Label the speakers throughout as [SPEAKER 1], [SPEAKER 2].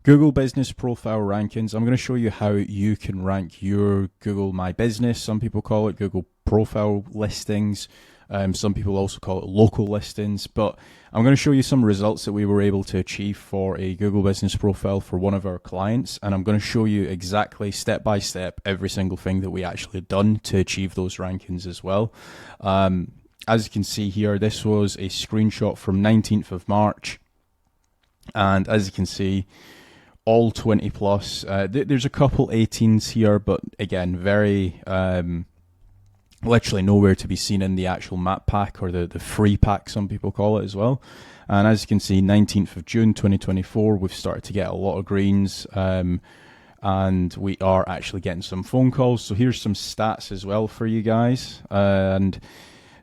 [SPEAKER 1] Google Business Profile Rankings. I'm going to show you how you can rank your Google My Business. Some people call it Google Profile Listings. Some people also call it local listings, but I'm going to show you some results that we were able to achieve for a Google Business Profile for one of our clients. And I'm going to show you exactly step by step every single thing that we actually done to achieve those rankings as well. As you can see here, this was a screenshot from 19th of March. And as you can see, all 20 plus. There's a couple 18s here, but again, very literally nowhere to be seen in the actual map pack, or the free pack, some people call it as well. And as you can see, 19th of June 2024, we've started to get a lot of greens, and we are actually getting some phone calls. So here's some stats as well for you guys. And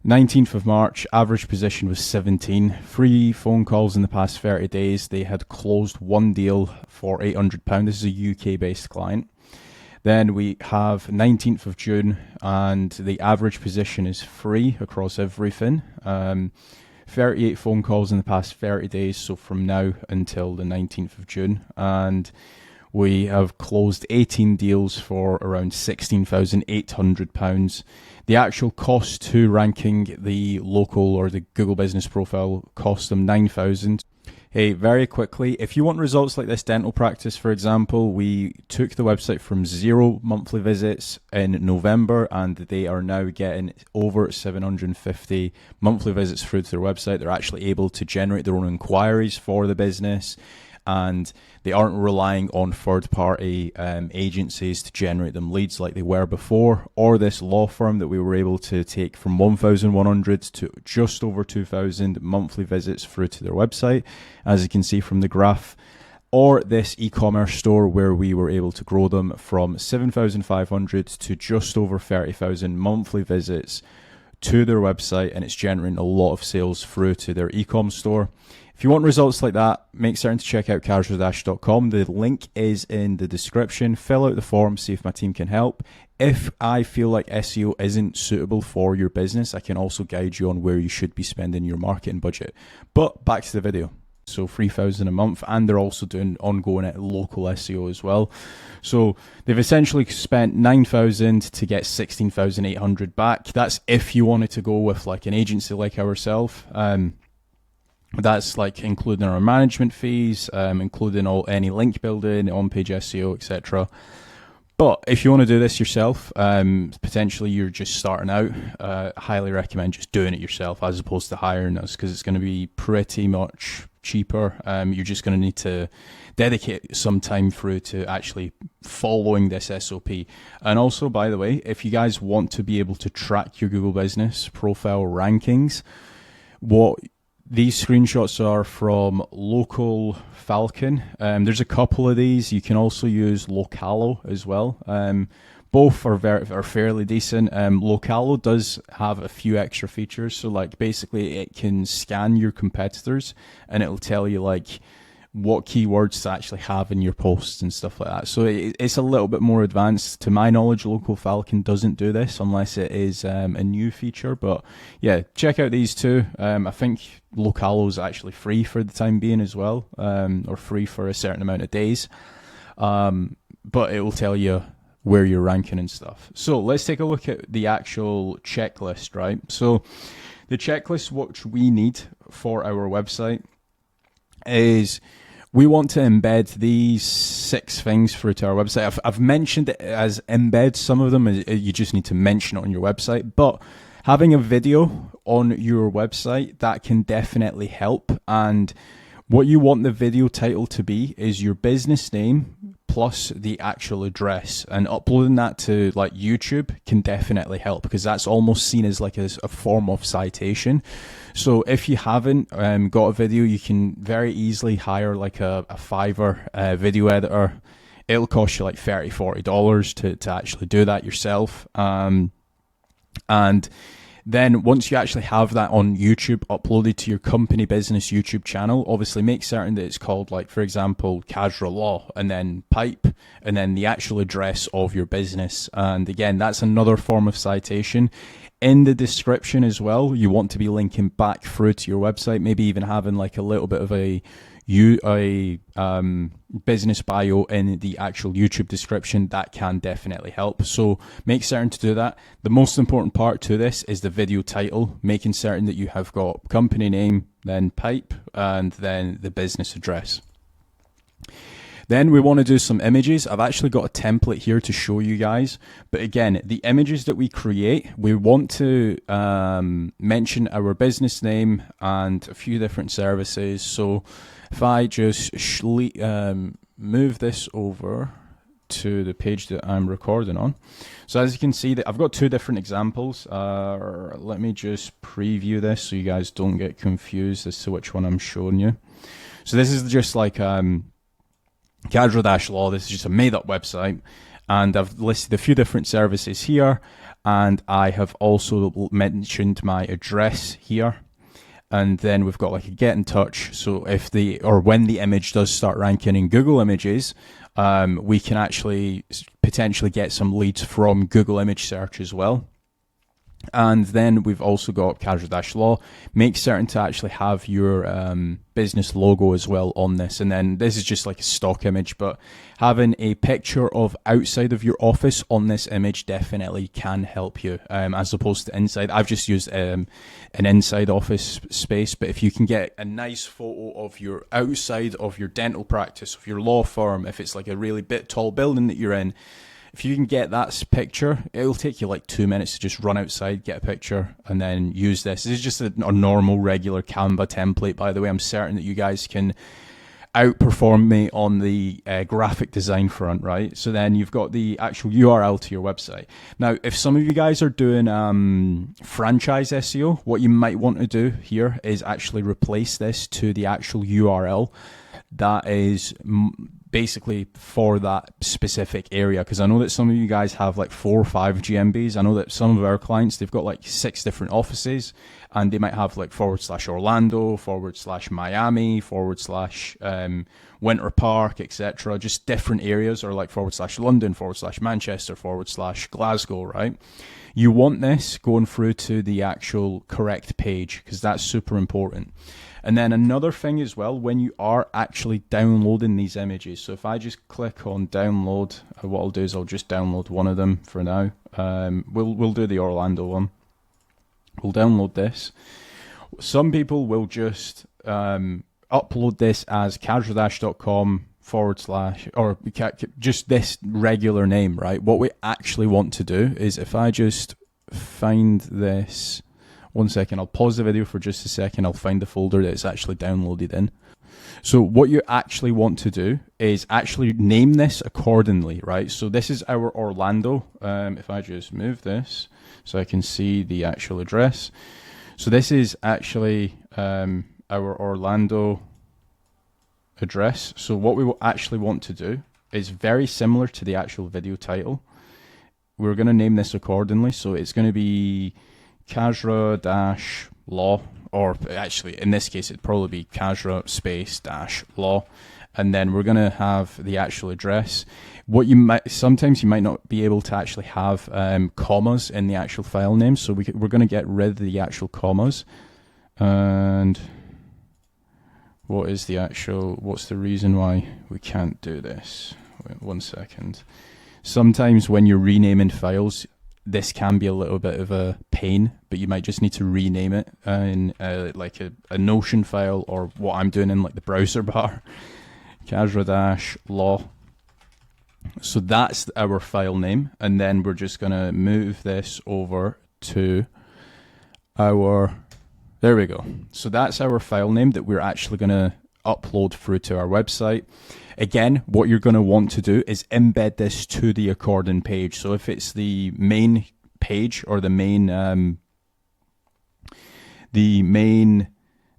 [SPEAKER 1] 19th of March, average position was 17. Free phone calls in the past 30 days. They had closed one deal for £800. This is a UK-based client. Then we have 19th of June, and the average position is free across everything. 38 phone calls in the past 30 days, so from now until the 19th of June. And we have closed 18 deals for around £16,800. The actual cost to ranking the local or the Google Business Profile cost them £9,000. Hey, very quickly, if you want results like this dental practice, for example, we took the website from 0 monthly visits in November, and they are now getting over 750 monthly visits through to their website. They're actually able to generate their own inquiries for the business, and they aren't relying on third-party agencies to generate them leads like they were before, or this law firm that we were able to take from 1,100 to just over 2,000 monthly visits through to their website, as you can see from the graph, or this e-commerce store where we were able to grow them from 7,500 to just over 30,000 monthly visits to their website, and it's generating a lot of sales through to their e-com store. If you want results like that, make certain to check out casualdash.com. The link is in the description. Fill out the form, see if my team can help. If I feel like SEO isn't suitable for your business, I can also guide you on where you should be spending your marketing budget. But back to the video. So $3,000 a month, and they're also doing ongoing local SEO as well. So they've essentially spent $9,000 to get $16,800 back. That's if you wanted to go with like an agency like ourselves. That's like including our management fees, including any link building, on-page SEO, etc. But if you want to do this yourself, potentially you're just starting out, I highly recommend just doing it yourself as opposed to hiring us, because it's going to be pretty much cheaper. You're just going to need to dedicate some time through to actually following this SOP. And also, by the way, if you guys want to be able to track your Google Business Profile rankings, what these screenshots are from Local Falcon. There's a couple of these. You can also use Localo as well. Both are fairly decent. Localo does have a few extra features. So like basically it can scan your competitors and it'll tell you like what keywords to actually have in your posts and stuff like that. So it's a little bit more advanced. To my knowledge, Local Falcon doesn't do this unless it is a new feature. But yeah, check out these two. I think Localo is actually free for the time being as well, or free for a certain amount of days. But it will tell you where you're ranking and stuff. So let's take a look at the actual checklist, right? So the checklist, which we need for our website, is we want to embed these 6 things through to our website. I've mentioned it as embed. Some of them you just need to mention it on your website, but having a video on your website, that can definitely help. And what you want the video title to be is your business name plus the actual address, and uploading that to like YouTube can definitely help, because that's almost seen as like a form of citation. So if you haven't got a video, you can very easily hire like a Fiverr video editor. It'll cost you like $30-40 to actually do that yourself. And then once you actually have that on YouTube uploaded to your company business YouTube channel, obviously make certain that it's called, like, for example, Casual Law, and then pipe, and then the actual address of your business. And again, that's another form of citation. In the description as well, you want to be linking back through to your website, maybe even having like a little bit of a a business bio in the actual YouTube description, that can definitely help. So make certain to do that. The most important part to this is the video title, making certain that you have got company name, then pipe, and then the business address. Then we want to do some images. I've actually got a template here to show you guys. But again, the images that we create, we want to mention our business name and a few different services. So if I just move this over to the page that I'm recording on. So as you can see, that I've got two different examples. Let me just preview this so you guys don't get confused as to which one I'm showing you. So this is just like Cadro-Law. This is just a made-up website, and I've listed a few different services here, and I have also mentioned my address here. And then we've got like a get in touch. So if when the image does start ranking in Google Images, we can actually potentially get some leads from Google image search as well. And then we've also got Cadro-Law. Make certain to actually have your business logo as well on this. And then this is just like a stock image, but having a picture of outside of your office on this image definitely can help you, as opposed to inside. I've just used an inside office space, but if you can get a nice photo of your outside of your dental practice, of your law firm, if it's like a really tall building that you're in, if you can get that picture, it'll take you like 2 minutes to just run outside, get a picture, and then use this. This is just a normal, regular Canva template, by the way. I'm certain that you guys can outperform me on the graphic design front, right? So then you've got the actual URL to your website. Now, if some of you guys are doing franchise SEO, what you might want to do here is actually replace this to the actual URL that is basically for that specific area, because I know that some of you guys have like 4 or 5 GMBs. I know that some of our clients, they've got like 6 different offices, and they might have like /Orlando, /Miami, Winter Park, etc. Just different areas, or like /London, /Manchester, /Glasgow, right? You want this going through to the actual correct page, because that's super important. And then another thing as well, when you are actually downloading these images, so if I just click on download, what I'll do is I'll just download one of them for now. We'll do the Orlando one. We'll download this. Some people will just upload this as cadro-com / or just this regular name, right? What we actually want to do is, if I just find this, 1 second, I'll pause the video for just a second. I'll find the folder that it's actually downloaded in. So what you actually want to do is actually name this accordingly, right? So this is our Orlando. If I just move this so I can see the actual address. So this is actually our Orlando address. So what we will actually want to do is very similar to the actual video title. We're going to name this accordingly. So it's going to be Cadro-Law, or actually in this case it'd probably be Cadro _Law, and then we're going to have the actual address. What you might sometimes you might not be able to actually have commas in the actual file name, so we're going to get rid of the actual commas. And what's the reason why we can't do this? Wait 1 second. Sometimes when you're renaming files, this can be a little bit of a pain, but you might just need to rename it in like a Notion file, or what I'm doing in like the browser bar, Cadro-Law. So that's our file name, and then we're just going to move this over to there we go. So that's our file name that we're actually going to upload through to our website. Again, what you're going to want to do is embed this to the according page. So if it's the main page, or the main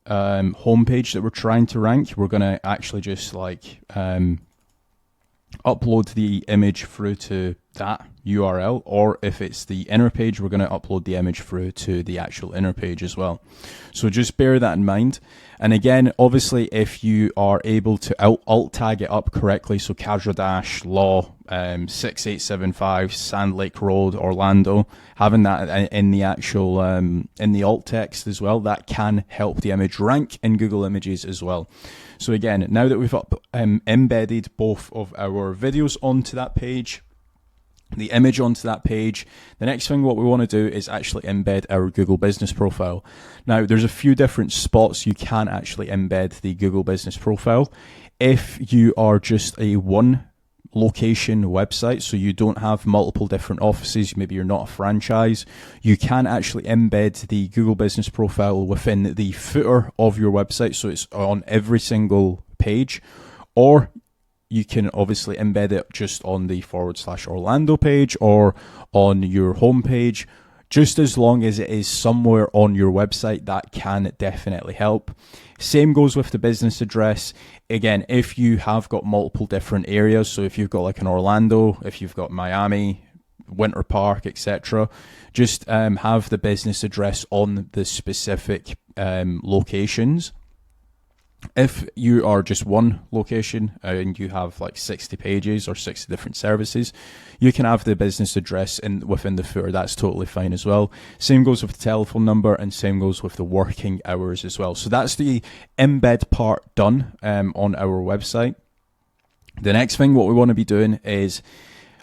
[SPEAKER 1] homepage that we're trying to rank, we're going to actually just like upload the image through to that URL, or if it's the inner page, we're going to upload the image through to the actual inner page as well. So just bear that in mind. And again, obviously, if you are able to alt tag it up correctly, so Casual Law 6875 Sand Lake Road, Orlando, having that in the actual in the alt text as well, that can help the image rank in Google Images as well. So again, now that we've embedded both of our videos onto that page, the image onto that page, the next thing what we want to do is actually embed our Google Business Profile. Now, there's a few different spots you can actually embed the Google Business Profile. If you are just a one location website, so you don't have multiple different offices, maybe you're not a franchise, you can actually embed the Google Business Profile within the footer of your website, so it's on every single page, or you can obviously embed it just on the /Orlando page or on your home page. Just as long as it is somewhere on your website, that can definitely help. Same goes with the business address. Again, if you have got multiple different areas, so if you've got like an Orlando, if you've got Miami, Winter Park, etc., just have the business address on the specific locations. If you are just one location and you have like 60 pages or 60 different services, you can have the business address within the footer. That's totally fine as well. Same goes with the telephone number, and same goes with the working hours as well. So that's the embed part done on our website. The next thing what we want to be doing is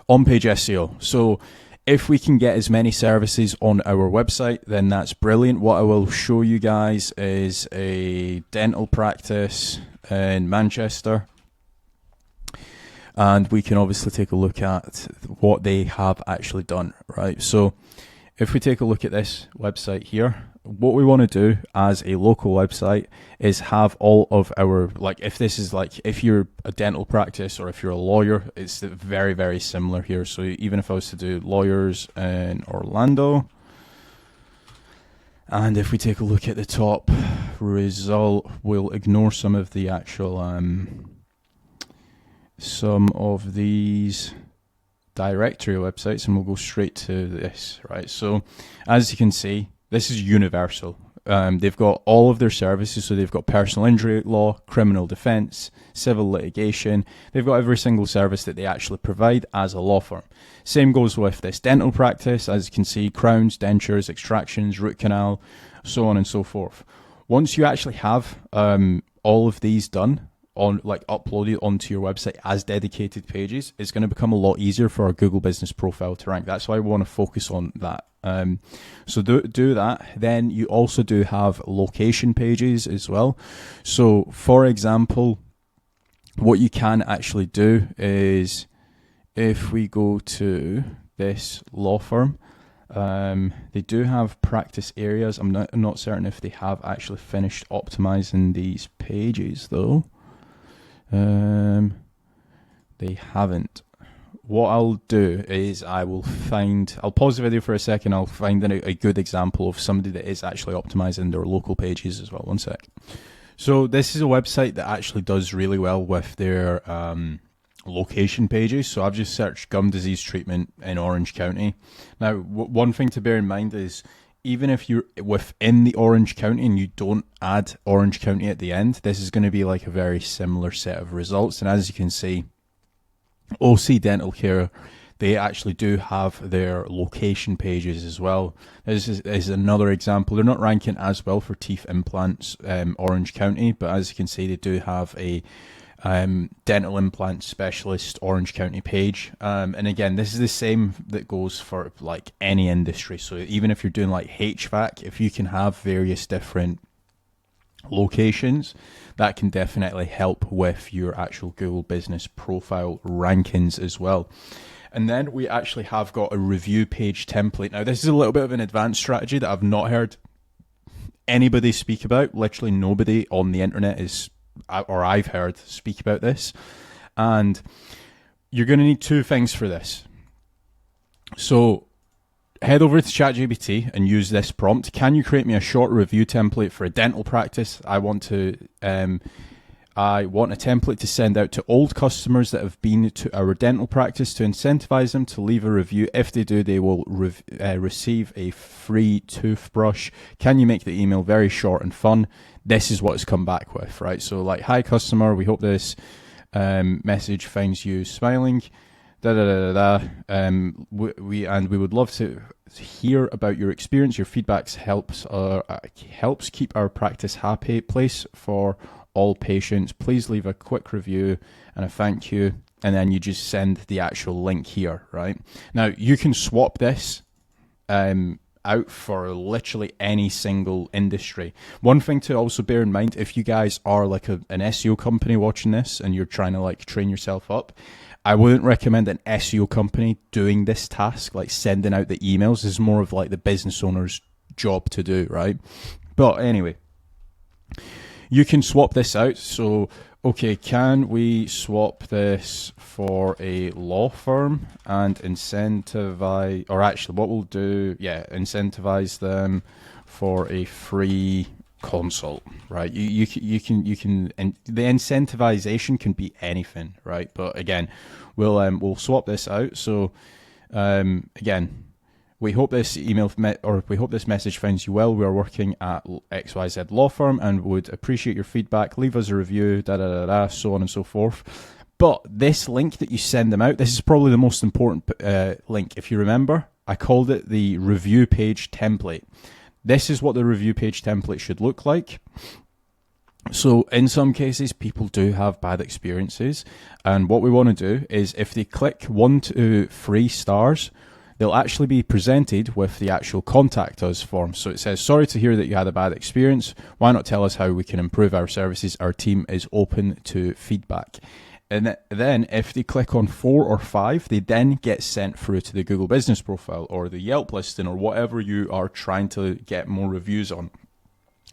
[SPEAKER 1] on-page SEO. So if we can get as many services on our website, then that's brilliant. What I will show you guys is a dental practice in Manchester. And we can obviously take a look at what they have actually done, right? So if we take a look at this website here, what we want to do as a local website is have all of our, like if this is like, if you're a dental practice or if you're a lawyer, it's very, very similar here. So even if I was to do lawyers in Orlando, and if we take a look at the top result, we'll ignore some of the actual, some of these directory websites, and we'll go straight to this, right? So as you can see, this is universal. They've got all of their services, so they've got personal injury law, criminal defense, civil litigation. They've got every single service that they actually provide as a law firm. Same goes with this dental practice. As you can see, crowns, dentures, extractions, root canal, so on and so forth. Once you actually have all of these done, uploaded onto your website as dedicated pages, it's going to become a lot easier for our Google Business Profile to rank. That's why we want to focus on that. So do that. Then you also do have location pages as well. So for example, what you can actually do is, if we go to this law firm, they do have practice areas. I'm not certain if they have actually finished optimizing these pages though. They haven't. What I'll do is I'll pause the video for a second. I'll find a good example of somebody that is actually optimizing their local pages as well. One sec. So this is a website that actually does really well with their location pages. So I've just searched gum disease treatment in Orange County. Now, one thing to bear in mind is, even if you're within the Orange County and you don't add Orange County at the end, this is going to be like a very similar set of results. And as you can see, OC Dental Care, they actually do have their location pages as well. This is another example. They're not ranking as well for teeth implants, Orange County, but as you can see, they do have a dental implant specialist Orange County page. And again, this is the same that goes for like any industry. So even if you're doing like HVAC, if you can have various different locations, that can definitely help with your actual Google Business Profile rankings as well. And then we actually have got a review page template. Now, this is a little bit of an advanced strategy that I've not heard anybody speak about. Literally nobody on the internet I've heard speak about this. And you're going to need two things for this. So head over to ChatGPT and use this prompt. Can you create me a short review template for a dental practice? I want to I want a template to send out to old customers that have been to our dental practice to incentivize them to leave a review. If they do, they will receive a free toothbrush. Can you make the email very short and fun? This is what it's come back with, right? So like, hi customer, we hope this message finds you smiling. We would love to hear about your experience. Your feedback helps keep our practice happy place for all patients. Please leave a quick review and a thank you, and then you just send the actual link here, right? Now you can swap this out for literally any single industry. One thing to also bear in mind, if you guys are like an SEO company watching this and you're trying to like train yourself up, I wouldn't recommend an SEO company doing this task, like sending out the emails. This is more of like the business owner's job to do, right? But anyway, you can swap this out. So, okay, can we swap this for a law firm and incentivize, or actually what we'll do, incentivize them for a free consult, right? You can, and the incentivization can be anything, right? But again, we'll swap this out. So, again, we hope this we hope this message finds you well. We are working at XYZ law firm and would appreciate your feedback. Leave us a review, so on and so forth. But this link that you send them out, this is probably the most important link. If you remember, I called it the review page template. This is what the review page template should look like. So in some cases, people do have bad experiences. And what we want to do is if they click 1 to 3 stars, they'll actually be presented with the actual contact us form. So it says, sorry to hear that you had a bad experience. Why not tell us how we can improve our services? Our team is open to feedback. And then if they click on 4 or 5, they then get sent through to the Google Business Profile or the Yelp listing or whatever you are trying to get more reviews on.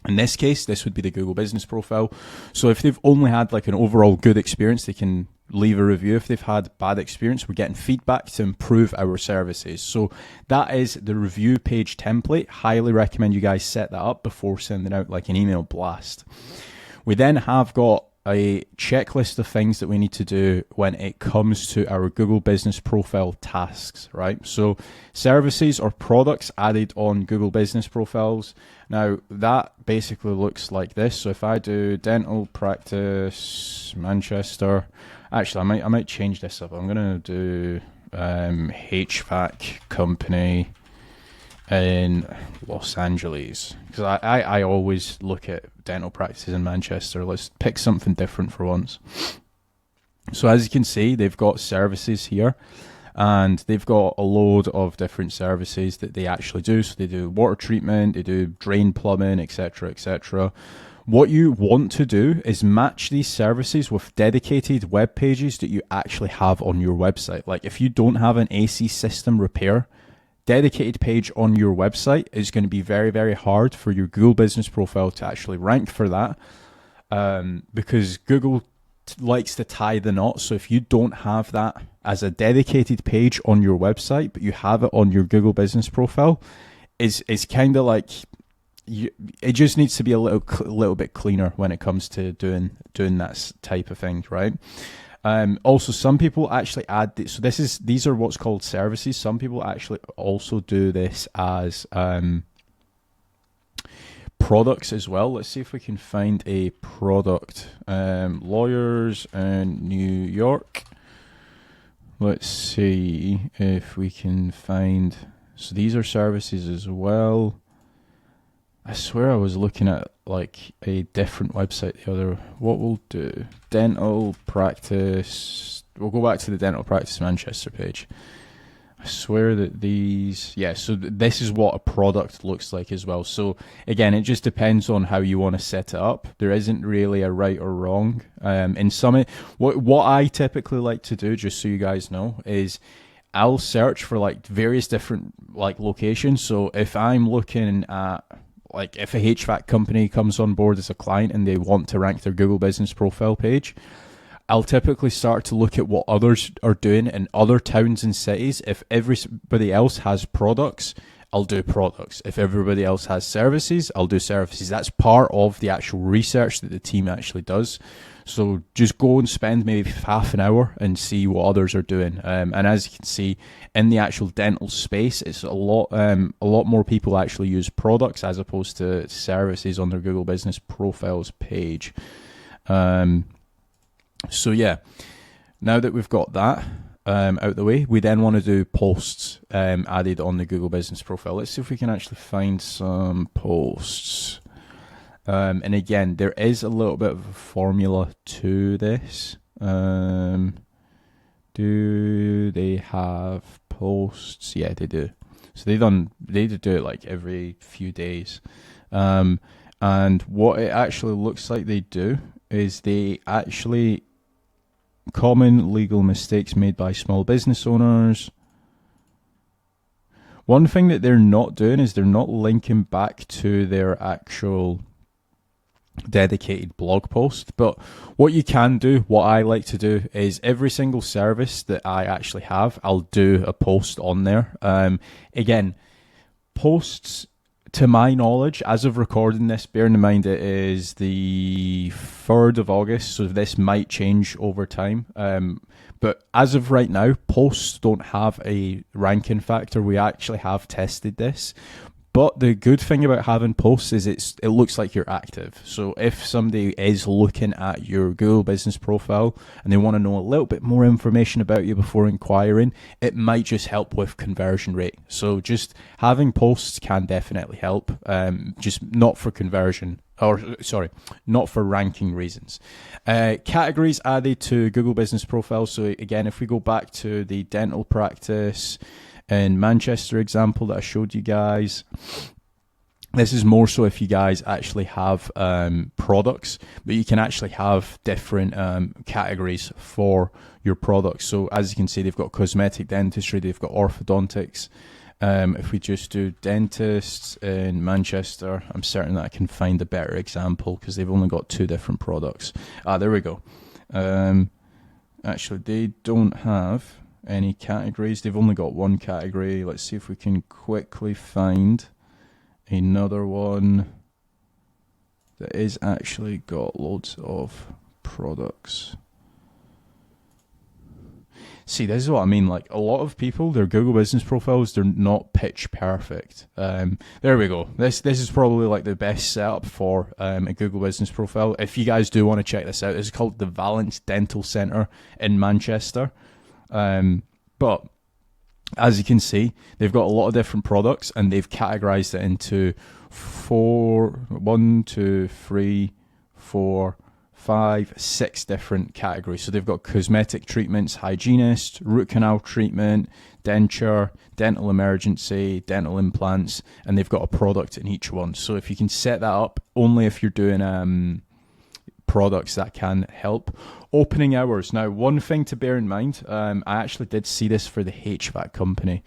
[SPEAKER 1] In this case, this would be the Google Business Profile. So if they've only had like an overall good experience, they can leave a review. If they've had bad experience, we're getting feedback to improve our services. So that is the review page template. Highly recommend you guys set that up before sending out like an email blast. We then have got a checklist of things that we need to do when it comes to our Google Business Profile tasks, right? So services or products added on Google Business Profiles. Now that basically looks like this. So if I do dental practice Manchester, actually I might change this up. I'm gonna do HVAC company in Los Angeles, because I always look at dental practices in Manchester. Let's pick something different for once. So as you can see, they've got services here, and they've got a load of different services that they actually do. So they do water treatment, they do drain plumbing, etc., etc. What you want to do is match these services with dedicated web pages that you actually have on your website. Like if you don't have an AC system repair dedicated page on your website, is going to be very, very hard for your Google Business Profile to actually rank for that, because Google likes to tie the knot. So if you don't have that as a dedicated page on your website, but you have it on your Google Business Profile, it's kind of like it just needs to be a little bit cleaner when it comes to doing that type of thing, right? Also, some people actually add this. So these are what's called services. Some people actually also do this as products as well. Let's see if we can find a product. Lawyers in New York. Let's see if we can find. So these are services as well. I swear I was looking at like a different website the other. What we'll do, dental practice. We'll go back to the dental practice Manchester page. I swear that these, so this is what a product looks like as well. So again, it just depends on how you want to set it up. There isn't really a right or wrong. In some, what I typically like to do, just so you guys know, is I'll search for like various different like locations. So if I'm looking at, like if a HVAC company comes on board as a client and they want to rank their Google Business Profile page, I'll typically start to look at what others are doing in other towns and cities. If everybody else has products, I'll do products. If everybody else has services, I'll do services. That's part of the actual research that the team actually does. So just go and spend maybe half an hour and see what others are doing. And as you can see, in the actual dental space, it's a lot more people actually use products as opposed to services on their Google Business Profiles page. So yeah, now that we've got that out the way, we then want to do posts added on the Google Business Profile. Let's see if we can actually find some posts. And again, there is a little bit of a formula to this. Do they have posts? Yeah, they do. So they do it like every few days. And what it actually looks like they do is they actually common legal mistakes made by small business owners. One thing that they're not doing is they're not linking back to their actual dedicated blog post. But what you can do, what I like to do, is every single service that I actually have, I'll do a post on there. Again, posts, to my knowledge, as of recording this, bearing in mind it is the 3rd of August, so this might change over time. But as of right now, posts don't have a ranking factor. We actually have tested this. But the good thing about having posts is it looks like you're active. So if somebody is looking at your Google Business Profile and they want to know a little bit more information about you before inquiring, it might just help with conversion rate. So just having posts can definitely help, just not for conversion, not for ranking reasons. Categories added to Google Business Profile. So again, if we go back to the dental practice in Manchester example that I showed you guys, this is more so if you guys actually have products, but you can actually have different categories for your products. So as you can see, they've got cosmetic dentistry, they've got orthodontics. If we just do dentists in Manchester, I'm certain that I can find a better example because they've only got 2 different products. There we go. Actually, they don't have any categories. They've only got 1 category. Let's see if we can quickly find another one that is actually got loads of products. See, this is what I mean. Like, a lot of people, their Google Business Profiles, they're not pitch perfect. There we go. This is probably like the best setup for a Google Business Profile. If you guys do want to check this out, it's called the Valence Dental Centre in Manchester. But as you can see, they've got a lot of different products and they've categorized it into 6 different categories. So they've got cosmetic treatments, hygienist, root canal treatment, denture, dental emergency, dental implants, and they've got a product in each one. So if you can set that up, only if you're doing products, that can help. Opening hours. Now, one thing to bear in mind, I actually did see this for the HVAC company.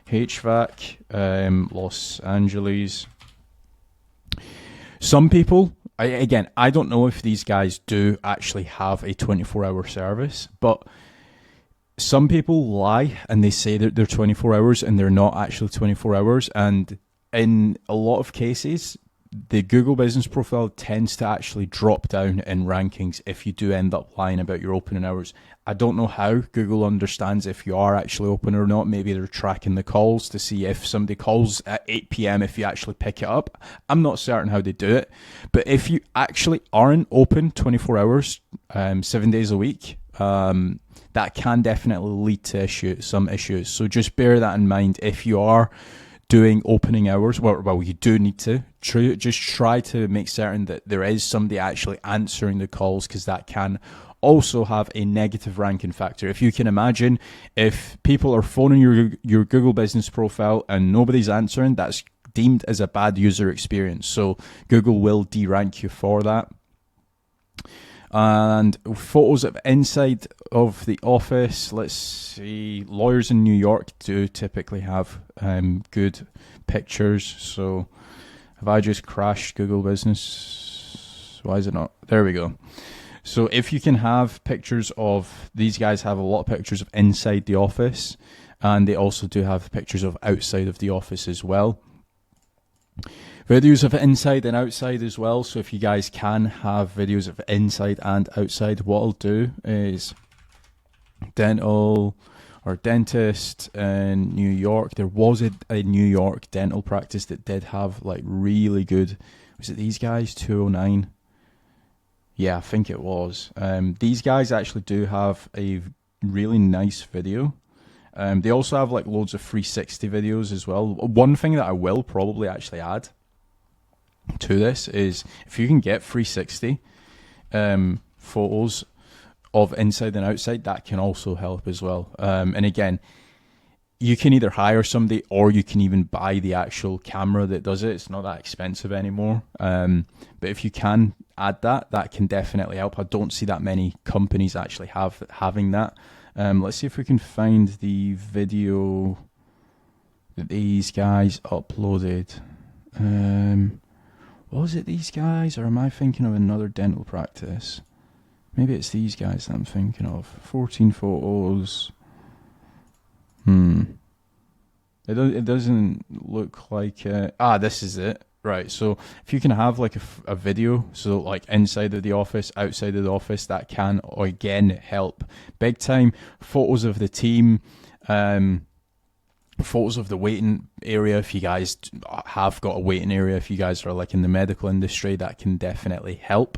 [SPEAKER 1] HVAC, Los Angeles. Some people, again, I don't know if these guys do actually have a 24-hour service, but some people lie and they say that they're 24 hours and they're not actually 24 hours. And in a lot of cases, the Google Business Profile tends to actually drop down in rankings if you do end up lying about your opening hours. I don't know how Google understands if you are actually open or not. Maybe they're tracking the calls to see if somebody calls at 8 p.m. if you actually pick it up. I'm not certain how they do it. But if you actually aren't open 24 hours, 7 days a week, that can definitely lead to some issues. So just bear that in mind if you are doing opening hours. Well, you do need to just try to make certain that there is somebody actually answering the calls, because that can also have a negative ranking factor. If you can imagine, if people are phoning your Google Business Profile and nobody's answering, that's deemed as a bad user experience. So Google will derank you for that. And photos of inside of the office. Let's see. Lawyers in New York do typically have good pictures. So have I just crashed Google Business? Why is it not? There we go. So if you can have pictures of, these guys have a lot of pictures of inside the office, and they also do have pictures of outside of the office as well. Videos of inside and outside as well. So if you guys can have videos of inside and outside, what I'll do is dental or dentist in New York. There was a New York dental practice that did have like really good, was it these guys, 209? Yeah, I think it was. These guys actually do have a really nice video. They also have like loads of 360 videos as well. One thing that I will probably actually add to this is if you can get 360 photos of inside and outside, that can also help as well. And again, you can either hire somebody or you can even buy the actual camera that does it. It's not that expensive anymore. But if you can add that, that can definitely help. I don't see that many companies actually having that. Let's see if we can find the video that these guys uploaded. Was it these guys, or am I thinking of another dental practice? Maybe it's these guys that I'm thinking of. 14 photos. It doesn't look like... this is it. Right, so if you can have like a video, so like inside of the office, outside of the office, that can, again, help big time. Photos of the team, photos of the waiting area, if you guys have got a waiting area, if you guys are like in the medical industry, that can definitely help.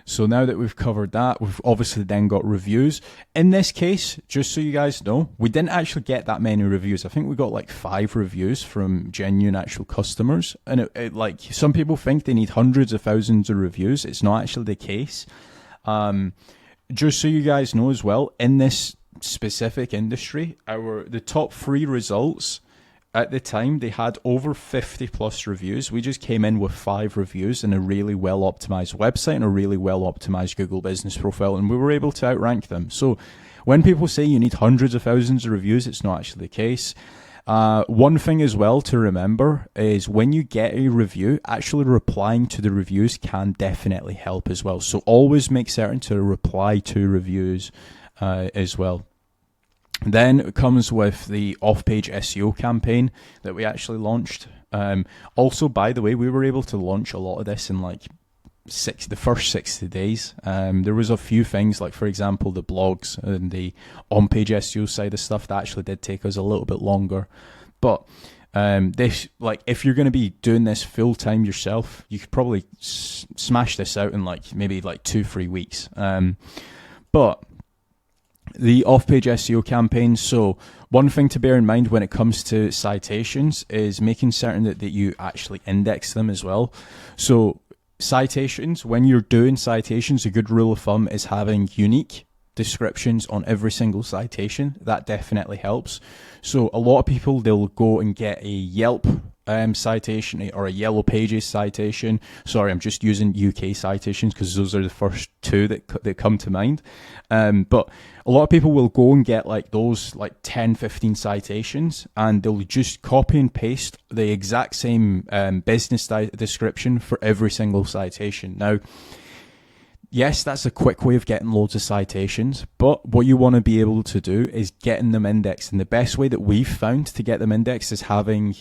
[SPEAKER 1] So now that we've covered that, we've obviously then got reviews. In this case, just so you guys know, we didn't actually get that many reviews. I think we got like 5 reviews from genuine actual customers. And it like some people think they need hundreds of thousands of reviews. It's not actually the case. Just so you guys know as well, in this specific industry, the top 3 results at the time, they had over 50 plus reviews. We just came in with 5 reviews and a really well optimized website and a really well optimized Google business profile, and we were able to outrank them. So when people say you need hundreds of thousands of reviews, it's not actually the case. One thing as well to remember is when you get a review, actually replying to the reviews can definitely help as well. So always make certain to reply to reviews as well. Then it comes with the off-page SEO campaign that we actually launched. Also, by the way, we were able to launch a lot of this in like the first 60 days. There was a few things, like for example, the blogs and the on-page SEO side of stuff that actually did take us a little bit longer. But this, like, if you're going to be doing this full time yourself, you could probably smash this out in like maybe like 2-3 weeks. But the off-page SEO campaign. So one thing to bear in mind when it comes to citations is making certain that you actually index them as well. So citations, when you're doing citations, a good rule of thumb is having unique descriptions on every single citation. That definitely helps. So a lot of people, they'll go and get a Yelp citation or a Yellow Pages citation. Sorry, I'm just using UK citations because those are the first 2 that come to mind. But a lot of people will go and get like those like 10-15 citations, and they'll just copy and paste the exact same business description for every single citation. Now, yes, that's a quick way of getting loads of citations, but what you want to be able to do is getting them indexed. And the best way that we've found to get them indexed is having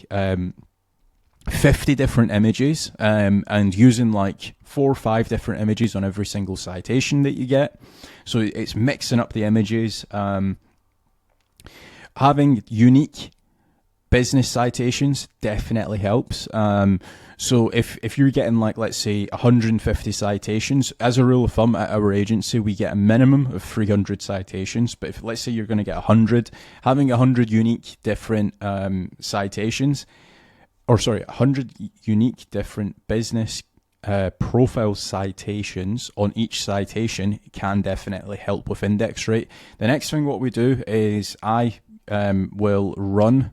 [SPEAKER 1] 50 different images and using like 4 or 5 different images on every single citation that you get. So it's mixing up the images. Having unique business citations definitely helps. So if you're getting like, let's say 150 citations, as a rule of thumb at our agency, we get a minimum of 300 citations. But if let's say you're going to get 100, having 100 unique different citations, 100 unique different business profile citations on each citation can definitely help with index rate. The next thing what we do is I will run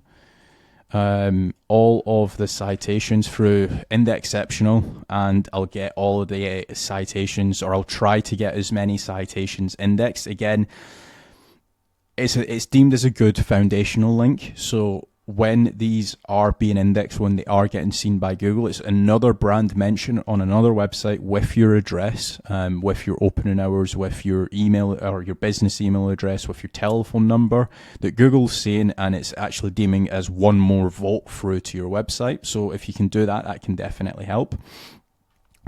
[SPEAKER 1] all of the citations through Indexceptional, and I'll get all of the citations, or I'll try to get as many citations indexed. Again, it's deemed as a good foundational link, so when these are being indexed, when they are getting seen by Google, it's another brand mention on another website with your address, with your opening hours, with your email or your business email address, with your telephone number that Google's seeing, and it's actually deeming as one more vote through to your website. So if you can do that, that can definitely help.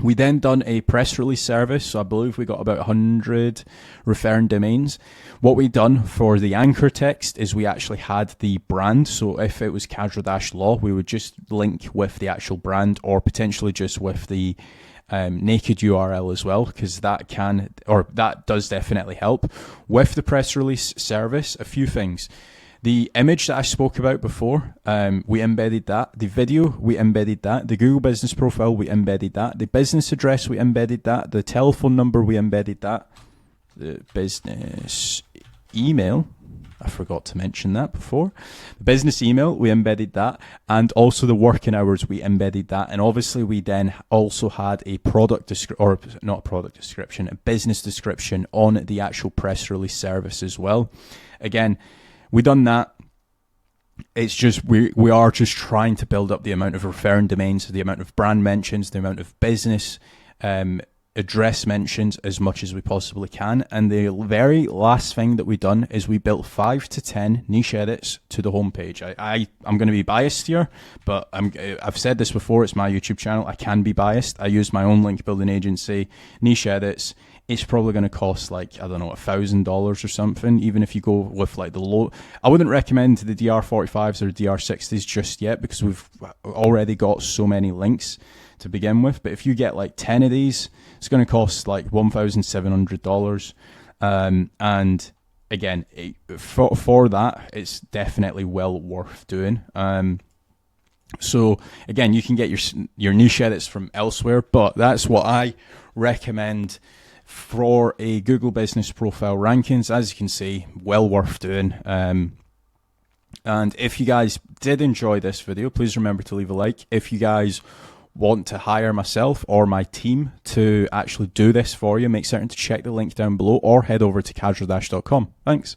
[SPEAKER 1] We then done a press release service, so I believe we got about 100 referring domains. What we done for the anchor text is we actually had the brand, so if it was Casual-Law, we would just link with the actual brand, or potentially just with the naked URL as well, because that does definitely help. With the press release service, a few things. The image that I spoke about before, we embedded that. The video, we embedded that. The Google Business Profile, we embedded that. The business address, we embedded that. The telephone number, we embedded that. The business email, I forgot to mention that before. The business email, we embedded that. And also the working hours, we embedded that. And obviously we then also had a a business description on the actual press release service as well. Again, we done that. It's just we are just trying to build up the amount of referring domains, the amount of brand mentions, the amount of business address mentions as much as we possibly can. And the very last thing that we done is we built 5 to 10 niche edits to the homepage. I'm going to be biased here, but I've said this before. It's my YouTube channel. I can be biased. I use my own link building agency, niche edits. It's probably going to cost like, I don't know, $1,000 or something, even if you go with like the low. I wouldn't recommend the DR45s or DR60s just yet, because we've already got so many links to begin with. But if you get like 10 of these, it's going to cost like $1,700. And again, for that, it's definitely well worth doing. So again, you can get your niche edits from elsewhere, but that's what I recommend for a Google Business Profile rankings. As you can see, well worth doing. And if you guys did enjoy this video, please remember to leave a like. If you guys want to hire myself or my team to actually do this for you, make certain to check the link down below or head over to casual-com. Thanks.